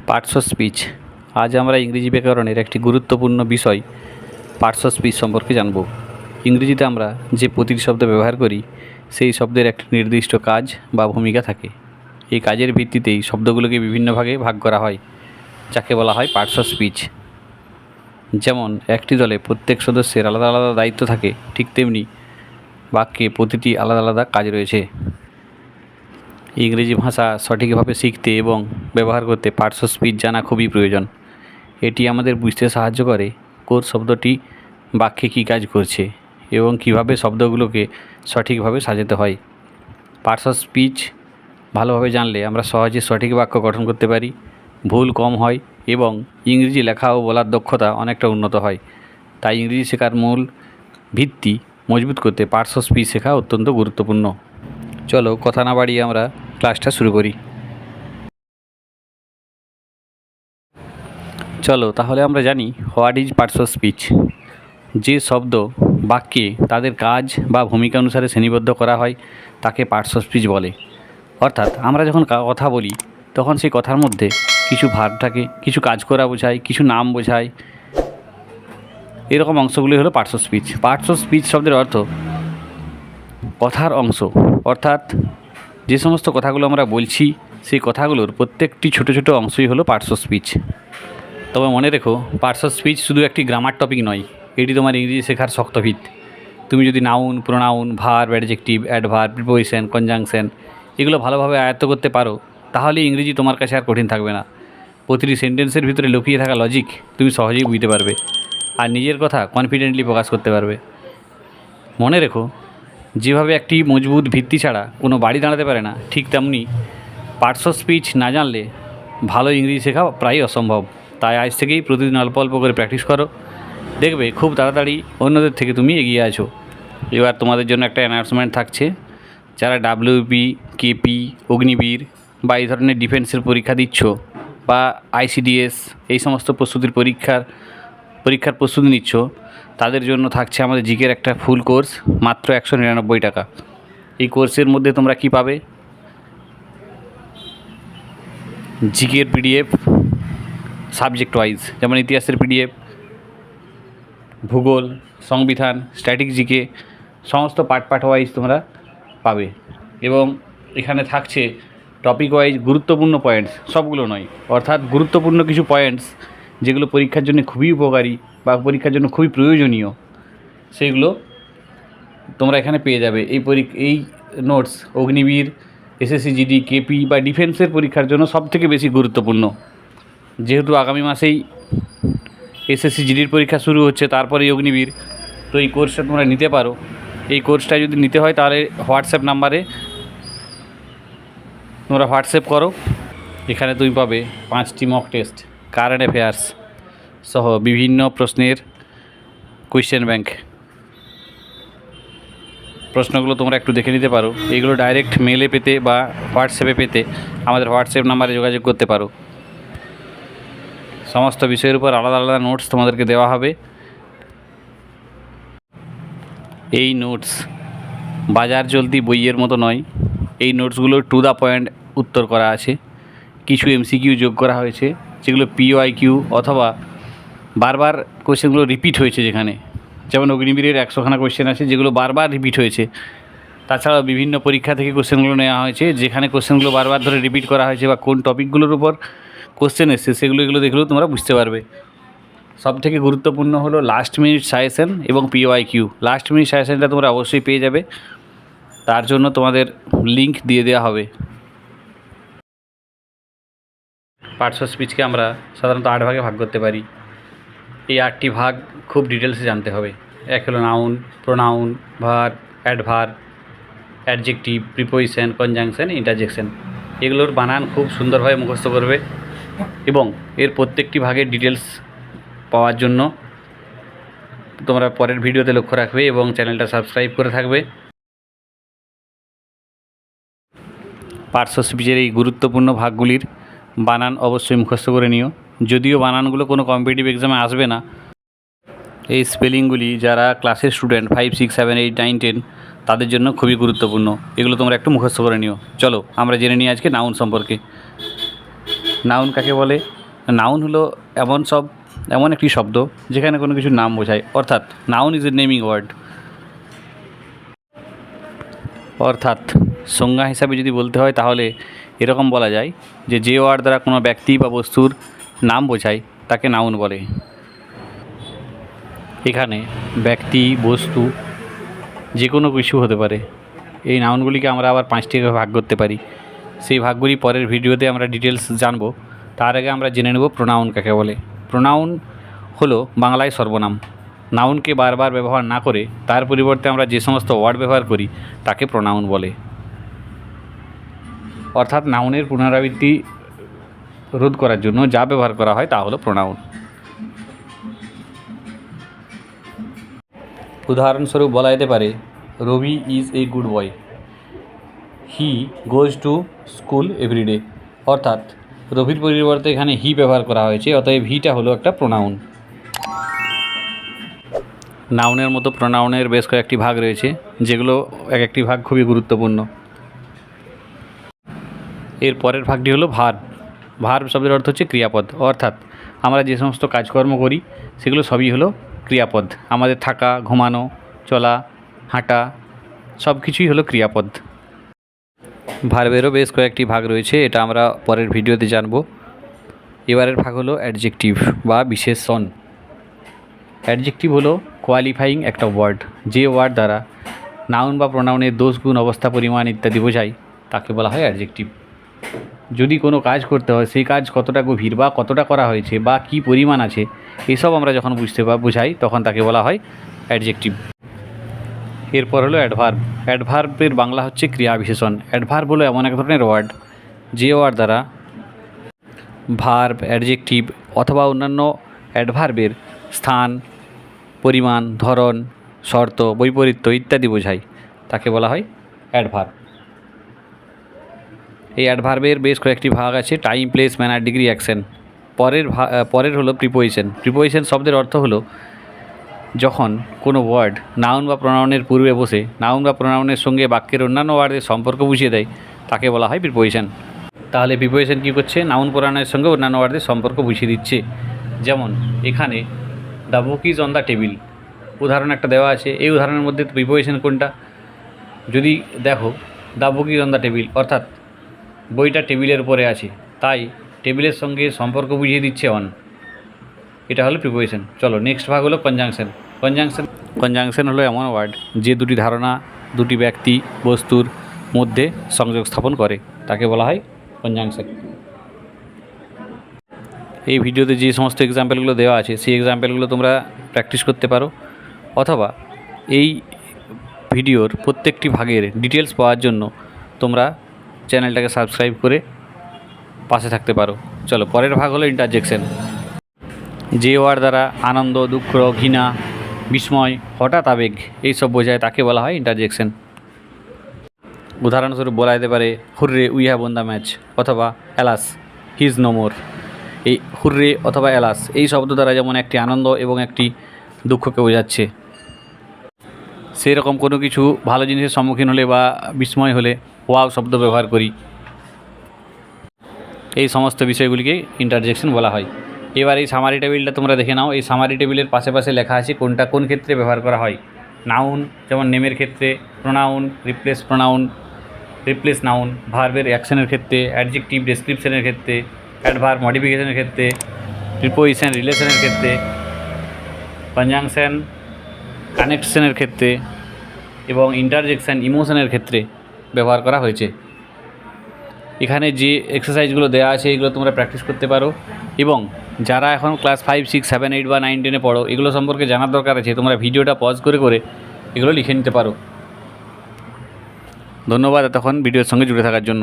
Parts of speech. আজ আমরা ইংরেজি ব্যাকরণের একটি গুরুত্বপূর্ণ বিষয় পার্টস অফ স্পিচ সম্পর্কে জানব। ইংরেজিতে আমরা যে প্রতিটি শব্দ ব্যবহার করি সেই শব্দের একটি নির্দিষ্ট কাজ বা ভূমিকা থাকে। এই কাজের ভিত্তিতেই শব্দগুলোকে বিভিন্ন ভাগে ভাগ করা হয়, যাকে বলা হয় পার্টস অফ স্পিচ। যেমন একটি দলে প্রত্যেক সদস্যের আলাদা আলাদা দায়িত্ব থাকে, ঠিক তেমনি বাক্যে প্রতিটি আলাদা আলাদা কাজ রয়েছে। ইংরেজি ভাষা সঠিকভাবে শিখতে এবং ব্যবহার করতে পার্টস অফ স্পিচ জানা খুবই প্রয়োজন। এটি আমাদের বুঝতে সাহায্য করে কোন শব্দটি বাক্যে কী কাজ করছে এবং কিভাবে শব্দগুলোকে সঠিকভাবে সাজাতে হয়। পার্টস অফ স্পিচ ভালোভাবে জানলে আমরা সহজে সঠিক বাক্য গঠন করতে পারি, ভুল কম হয় এবং ইংরেজি লেখা ও বলার দক্ষতা অনেকটা উন্নত হয়। তাই ইংরেজি শেখার মূল ভিত্তি মজবুত করতে পার্টস অফ স্পিচ শেখা অত্যন্ত গুরুত্বপূর্ণ। চলো কথা না বাড়িয়ে আমরা ক্লাসটা শুরু করি। চলো তাহলে আমরা জানি what is parts of speech. যে শব্দ বাক্যে তাদের কাজ বা ভূমিকা অনুসারে শ্রেণীবদ্ধ করা হয় তাকে পার্টস অফ স্পিচ বলে। অর্থাৎ আমরা যখন কথা বলি তখন সেই কথার মধ্যে কিছু ভার্ব থাকে, কিছু কাজ করা বোঝায়, কিছু নাম বোঝায়। এরকম অংশগুলি হলো parts of speech. Parts of speech শব্দের অর্থ কথার অংশ, অর্থাৎ যে সমস্ত কথাগুলো আমরা বলছি সেই কথাগুলোর প্রত্যেকটি ছোটো ছোটো অংশই হলো পার্টস অফ স্পিচ। তবে মনে রেখো, পার্টস অফ স্পিচ শুধু একটি গ্রামার টপিক নয়, এটি তোমার ইংরেজি শেখার শক্ত ভিত। তুমি যদি noun, pronoun, verb, adjective, adverb, preposition, conjunction এগুলো ভালোভাবে আয়ত্ত করতে পারো, তাহলে ইংরেজি তোমার কাছে আর কঠিন থাকবে না। প্রতিটি সেন্টেন্সের ভিতরে লুকিয়ে থাকা লজিক তুমি সহজেই বুঝতে পারবে আর নিজের কথা কনফিডেন্টলি প্রকাশ করতে পারবে। মনে রেখো, যেভাবে একটি মজবুত ভিত্তি ছাড়া কোনো বাড়ি দাঁড়াতে পারে না, ঠিক তেমনি পার্টস অফ স্পিচ না জানলে ভালো ইংরেজি শেখা প্রায় অসম্ভব। তাই আজ থেকেই প্রতিদিন অল্প অল্প করে প্র্যাকটিস করো, দেখবে খুব তাড়াতাড়ি অন্যদের থেকে তুমি এগিয়ে আছো। এবার তোমাদের জন্য একটা অ্যানাউন্সমেন্ট থাকছে। যারা ডাব্লিউপি, কেপি, অগ্নিবীর বা এই ধরনের ডিফেন্সের পরীক্ষা দিচ্ছ বা আইসিডিএস এই সমস্ত পরীক্ষার প্রস্তুতি নিচ্ছ, তাদের জন্য থাকছে আমাদের জিকের একটা ফুল কোর্স, মাত্র 199 টাকা। এই কোর্সের মধ্যে তোমরা কি পাবে? জিকের পিডিএফ সাবজেক্ট ওয়াইজ, যেমন ইতিহাসের পিডিএফ, ভূগোল, সংবিধান, স্ট্যাটিক জিকে সমস্ত পার্ট ওয়াইজ তোমরা পাবে। এবং এখানে থাকছে টপিক ওয়াইজ গুরুত্বপূর্ণ পয়েন্টস, সবগুলো নয়, অর্থাৎ গুরুত্বপূর্ণ কিছু পয়েন্টস যেগুলো পরীক্ষার জন্য খুবই উপকারী বা পরীক্ষার জন্য খুবই প্রয়োজনীয়, সেইগুলো তোমরা এখানে পেয়ে যাবে। এই notes Agniveer, SSC GD, KP বা ডিফেন্সের পরীক্ষার জন্য সবথেকে বেশি গুরুত্বপূর্ণ। যেহেতু আগামী মাসেই এসএসসি জিডির পরীক্ষা শুরু হচ্ছে, তারপরেই অগ্নিবীর, তো এই কোর্সটা তোমরা নিতে পারো। এই কোর্সটা যদি নিতে হয় তাহলে হোয়াটসঅ্যাপ নাম্বারে তোমরা হোয়াটসঅ্যাপ করো। এখানে তুমি পাবে 5টি মক টেস্ট, কারেন্ট অ্যাফেয়ার্স সহ বিভিন্ন প্রশ্নের কোয়েশ্চেন ব্যাংক। প্রশ্নগুলো তোমরা একটু দেখে নিতে পারো। এইগুলো ডাইরেক্ট মেলে পেতে বা হোয়াটসঅ্যাপে পেতে আমাদের হোয়াটসঅ্যাপ নাম্বারে যোগাযোগ করতে পারো। সমস্ত বিষয়ের উপর আলাদা আলাদা নোটস তোমাদেরকে দেওয়া হবে। এই নোটস বাজার চলতি বইয়ের মতো নয়, এই নোটসগুলো টু দ্য পয়েন্ট উত্তর করা আছে। কিছু এমসিকিউ যোগ করা হয়েছে, যেগুলো পিওআইকিউ অথবা বারবার কোয়েশ্চেনগুলো রিপিট হয়েছে। যেমন অগ্নিবীরের 100খানা কোয়েশ্চেন আছে যেগুলো বারবার রিপিট হয়েছে। তাছাড়াও বিভিন্ন পরীক্ষা থেকে কোয়েশ্চেনগুলো নেওয়া হয়েছে, যেখানে কোয়েশ্চেনগুলো বারবার ধরে রিপিট করা হয়েছে বা কোন টপিকগুলোর উপর কোয়েশ্চেন এসছে এগুলো দেখলেও তোমরা বুঝতে পারবে। সবথেকে গুরুত্বপূর্ণ হলো লাস্ট মিনিট সাজেশন এবং পিওআইকিউ। লাস্ট মিনিট সাজেশনটা তোমরা অবশ্যই পেয়ে যাবে, তার জন্য তোমাদের লিঙ্ক দিয়ে দেওয়া হবে। পার্টস অফ স্পিচকে আমরা সাধারণত 8 ভাগে ভাগ করতে পারি। এই 8টি ভাগ খুব ডিটেলসে জানতে হবে। এক হলো noun, pronoun, verb, adverb, adjective, preposition, conjunction, interjection. এগুলোর বানান খুব সুন্দরভাবে মুখস্থ করবে এবং এর প্রত্যেকটি ভাগের ডিটেলস পাওয়ার জন্য তোমরা পরের ভিডিওতে লক্ষ্য রাখবে এবং চ্যানেলটা সাবস্ক্রাইব করে থাকবে। পার্টস অফ স্পিচের এই গুরুত্বপূর্ণ ভাগগুলির বানান অবশ্যই মুখস্থ করে নিও। যদিও বানানগুলো কোনো কম্পিটিটিভ এক্সামে আসবে না, এই স্পেলিংগুলি যারা ক্লাসের স্টুডেন্ট 5, 6, 7, 8, 9, 10 তাদের জন্য খুবই গুরুত্বপূর্ণ। এগুলো তোমরা একটু মুখস্থ করে নিও। চলো আমরা জেনে নিই আজকে নাউন সম্পর্কে। নাউন কাকে বলে? নাউন হলো এমন একটি শব্দ যেখানে কোনো কিছুর নাম বোঝায়, অর্থাৎ noun is a naming word. অর্থাৎ সংজ্ঞা হিসাবে যদি বলতে হয় তাহলে এরকম বলা যায় যে ওয়ার্ড দ্বারা কোনো ব্যক্তি বা বস্তুর নাম বোঝায় তাকে নাউন বলে। এখানে ব্যক্তি, বস্তু যে কোনো কিছু হতে পারে। এই নাউনগুলিকে আমরা আবার 5টি ভাগ করতে পারি। সেই ভাগগুলি পরের ভিডিওতে আমরা ডিটেলস জানব। তার আগে আমরা জেনে নেব প্রোনাউন কাকে বলে। প্রোনাউন হলো বাংলায় সর্বনাম। নাউনকে বারবার ব্যবহার না করে তার পরিবর্তে আমরা যে সমস্ত ওয়ার্ড ব্যবহার করি তাকে প্রোনাউন বলে। অর্থাৎ নাউনের পুনরাবৃত্তি রোধ করার জন্য যা ব্যবহার করা হয় তা হলো প্রোনাউন। উদাহরণস্বরূপ বলা যেতে পারে, Rabi is a good boy, he goes to school everyday. অর্থাৎ রবির পরিবর্তে এখানে হি ব্যবহার করা হয়েছে, অতএব হিটা হলো একটা প্রোনাউন। নাউনের মতো প্রোনাউনের বেশ কয়েকটি ভাগ রয়েছে, যেগুলো এক একটি ভাগ খুবই গুরুত্বপূর্ণ। এর পরের ভাগটি হলো ভার্ব। ভার্ব শব্দের অর্থ হচ্ছে ক্রিয়াপদ। অর্থাৎ আমরা যে সমস্ত কাজকর্ম করি সেগুলো সবই হলো ক্রিয়াপদ। আমাদের থাকা, ঘুমানো, চলা, হাঁটা সব কিছুই হলো ক্রিয়াপদ। ভার্বেরও বেশ কয়েকটি ভাগ রয়েছে, এটা আমরা পরের ভিডিওতে জানব। এবারের ভাগ হলো অ্যাডজেক্টিভ বা বিশেষণ। অ্যাডজেক্টিভ হলো কোয়ালিফাইং একটা ওয়ার্ড, যে ওয়ার্ড দ্বারা নাউন বা প্রোনাউনের দোষ, গুণ, অবস্থা, পরিমাণ ইত্যাদি বোঝায় তাকে বলা হয় অ্যাডজেক্টিভ। যদি কোনো কাজ করতে হয় সেই কাজ কতটা গভীর বা কতটা করা হয়েছে বা কী পরিমাণ আছে এসব আমরা যখন বোঝাই তখন তাকে বলা হয় অ্যাডজেক্টিভ। এরপর হলো অ্যাডভার্ব। অ্যাডভার্বের বাংলা হচ্ছে ক্রিয়া বিশেষণ। অ্যাডভার্ব হলো এমন এক ধরনের ওয়ার্ড যে ওয়ার্ড দ্বারা ভার্ব, অ্যাডজেক্টিভ অথবা অন্যান্য অ্যাডভার্বের স্থান, পরিমাণ, ধরন, শর্ত, বৈপরীত্য ইত্যাদি বোঝায় তাকে বলা হয় অ্যাডভার্ব। এই অ্যাডভার্বের বেশ কয়েকটি ভাগ আছে, time, place, manner, degree, action. পরের হলো প্রিপোজিশন। প্রিপোজিশন শব্দের অর্থ হলো যখন কোনো ওয়ার্ড নাউন বা প্রোনাউনের পূর্বে বসে নাউন বা প্রোনাউনের সঙ্গে বাক্যের অন্যান্য ওয়ার্ডের সম্পর্ক বুঝিয়ে দেয় তাকে বলা হয় প্রিপোজিশন। তাহলে প্রিপোজিশন কী করছে? নাউন প্রোনাউনের সঙ্গে অন্যান্য ওয়ার্ডের সম্পর্ক বুঝিয়ে দিচ্ছে। যেমন এখানে the book is on the table, উদাহরণ একটা দেওয়া আছে। এই উদাহরণের মধ্যে প্রিপোজিশন কোনটা? যদি দেখো the book is on the table, অর্থাৎ বইটা টেবিলের উপরে আছে, তাই টেবিলের সঙ্গে সম্পর্ক বুঝিয়ে দিচ্ছে অন। এটা হলো প্রিপোজিশন। চলো নেক্সট ভাগ হলো কনজাংশন। কনজাংশন হলো এমন ওয়ার্ড যে দুটি ধারণা, দুটি ব্যক্তি, বস্তুর মধ্যে সংযোগ স্থাপন করে তাকে বলা হয় কনজাংশন। এই ভিডিওতে যে সমস্ত এক্সাম্পলগুলো দেওয়া আছে সেই এক্সাম্পলগুলো তোমরা প্র্যাকটিস করতে পারো, অথবা এই ভিডিওর প্রত্যেকটি ভাগের ডিটেলস পাওয়ার জন্য তোমরা চ্যানেলটাকে সাবস্ক্রাইব করে পাশে থাকতে পারো। চলো পরের ভাগ হলো ইন্টারজেকশন। যে ওয়ার্ড দ্বারা আনন্দ, দুঃখ, ঘৃণা, বিস্ময়, হঠাৎ আবেগ এইসব বোঝায় তাকে বলা হয় ইন্টারজেকশন। উদাহরণস্বরূপ বলা যেতে পারে, hurray we have won the match, অথবা alas he is no more. এই হুররে অথবা অ্যালাস এই শব্দ দ্বারা যেমন একটি আনন্দ এবং একটি দুঃখকে বোঝাচ্ছে, সেই রকম কোনো কিছু ভালো জিনিসের সম্মুখীন হলে বা বিস্ময় হলে ওয়াও শব্দ ব্যবহার করি। এই সমস্ত বিষয়গুলিকে ইন্টারজেকশন বলা হয়। এবার এই সামারি টেবিলটা তোমরা দেখে নাও। এই সামারি টেবিলের পাশে পাশে লেখা আছে কোনটা কোন ক্ষেত্রে ব্যবহার করা হয়। নাউন যেমন নেমের ক্ষেত্রে, প্রোনাউন, রিপ্লেস নাউন, ভার্বের অ্যাকশনের ক্ষেত্রে, অ্যাডজেক্টিভ ডেসক্রিপশনের ক্ষেত্রে, অ্যাডভার্ব মডিফিকেশনের ক্ষেত্রে, প্রিপোজিশন রিলেশনের ক্ষেত্রে, কনজাংশন কানেকশনের ক্ষেত্রে এবং ইন্টারজেকশন ইমোশনের ক্ষেত্রে ব্যবহার করা হয়েছে। এখানে যে এক্সারসাইজগুলো দেওয়া আছে এগুলো তোমরা প্র্যাকটিস করতে পারো, এবং যারা এখন ক্লাস 5, 6, 7, 8 বা 9, 10-এ পড়ো এগুলো সম্পর্কে জানার দরকার আছে, তোমরা ভিডিওটা পজ করে করে এগুলো লিখে নিতে পারো। ধন্যবাদ এতক্ষণ ভিডিওর সঙ্গে জুড়ে থাকার জন্য।